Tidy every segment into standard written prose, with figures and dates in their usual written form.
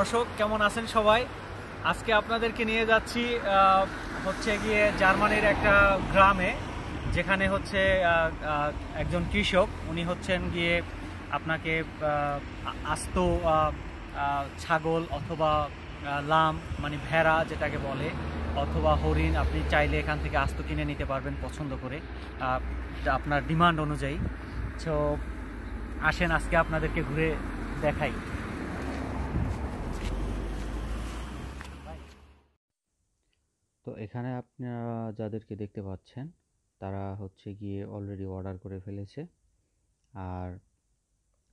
দর্শক কেমন আছেন সবাই? আজকে আপনাদেরকে নিয়ে যাচ্ছি হচ্ছে গিয়ে জার্মানির একটা গ্রামে, যেখানে হচ্ছে একজন কৃষক, উনি হচ্ছেন গিয়ে আপনাকে আস্ত ছাগল অথবা লাম মানে ভেড়া যেটাকে বলে, অথবা হরিণ আপনি চাইলে এখান থেকে আস্ত কিনে নিতে পারবেন পছন্দ করে আপনার ডিমান্ড অনুযায়ী। তো আসেন আজকে আপনাদেরকে ঘুরে দেখাই। তো এখানে আপনারা যাদেরকে দেখতে পাচ্ছেন তারা হচ্ছে গিয়ে অলরেডি অর্ডার করে ফেলেছে। আর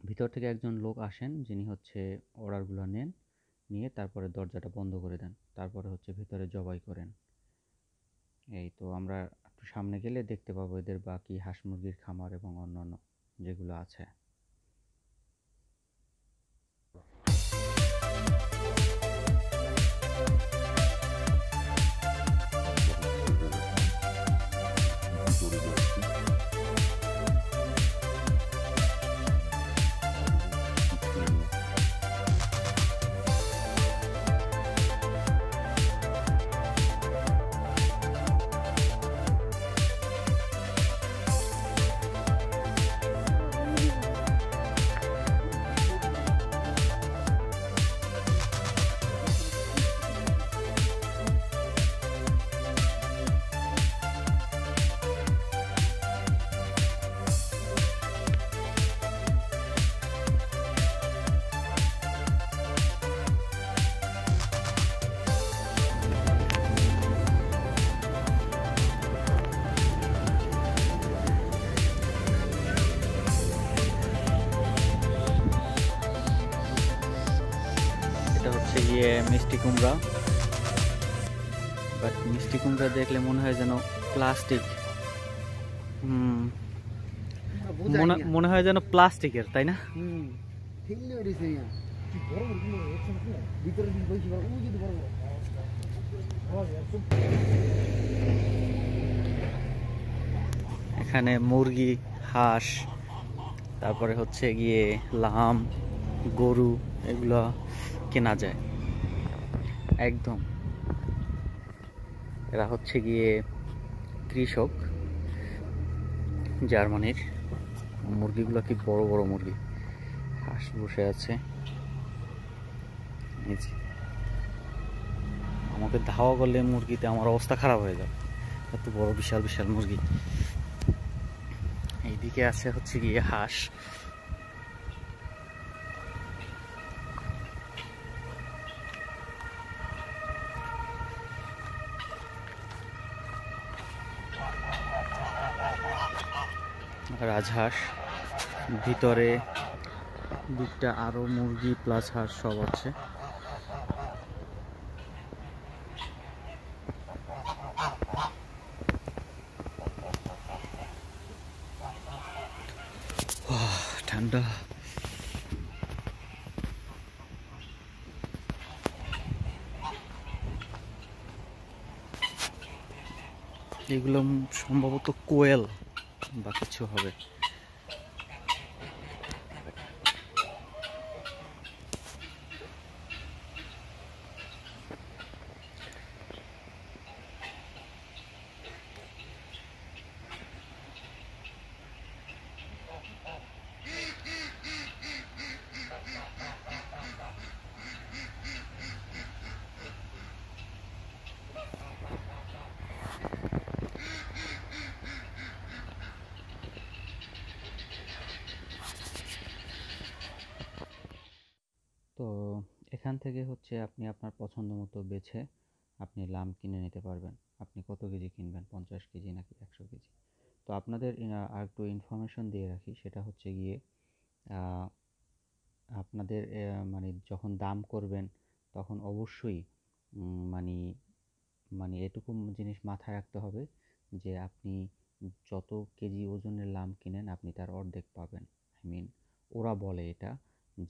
ভিতর থেকে একজন লোক আসেন যিনি হচ্ছে অর্ডারগুলো নেন, নিয়ে তারপরে দরজাটা বন্ধ করে দেন, তারপরে হচ্ছে ভিতরে জবাই করেন। এই তো আমরা একটু সামনে গেলে দেখতে পাবো এদের বাকি হাঁস মুরগির খামার এবং অন্যান্য যেগুলো আছে। এটা হচ্ছে গিয়ে মিষ্টি কুমড়া, বাট মিষ্টি কুমড়া দেখলে মনে হয় যেন প্লাস্টিক, মনে হয় যেন প্লাস্টিকের, তাই না? এখানে মুরগি, হাঁস, তারপরে হচ্ছে গিয়ে লাম, গরু, এগুলো কেনা যায় একদম। এরা হচ্ছে গিয়ে কৃষক জার্মানির। মুরগিগুলো কি বড় বড় মুরগি। হাঁস বসে আছে, আমাকে ধাওয়া করলে মুরগিতে আমার অবস্থা খারাপ হয়ে যাবে, এত বড় বিশাল বিশাল মুরগি। এইদিকে আছে হচ্ছে গিয়ে হাঁস। রাজহাঁস, ভিতরে দিকটা আরো মুরগি প্লাস হাঁস সব আছে। ঠান্ডা। এগুলো সম্ভবত কোয়েল বা কিছু হবে। তো এখান থেকে হচ্ছে আপনি আপনার পছন্দ মতো বেছে আপনি লাম কিনে নিতে পারবেন। আপনি কত কেজি কিনবেন, 50 কেজি নাকি 100 কেজি? তো আপনাদের আর একটু ইনফরমেশন দিয়ে রাখি, সেটা হচ্ছে গিয়ে আপনাদের মানে যখন দাম করবেন তখন অবশ্যই মানে মানে এটুকু জিনিস মাথায় রাখতে হবে যে আপনি যত কেজি ওজনের লাম কিনেন আপনি তার অর্ধেক পাবেন। আই মিন ওরা বলে এটা,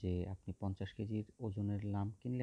যে আপনি 50 কেজির ওজনের লাম কিনলে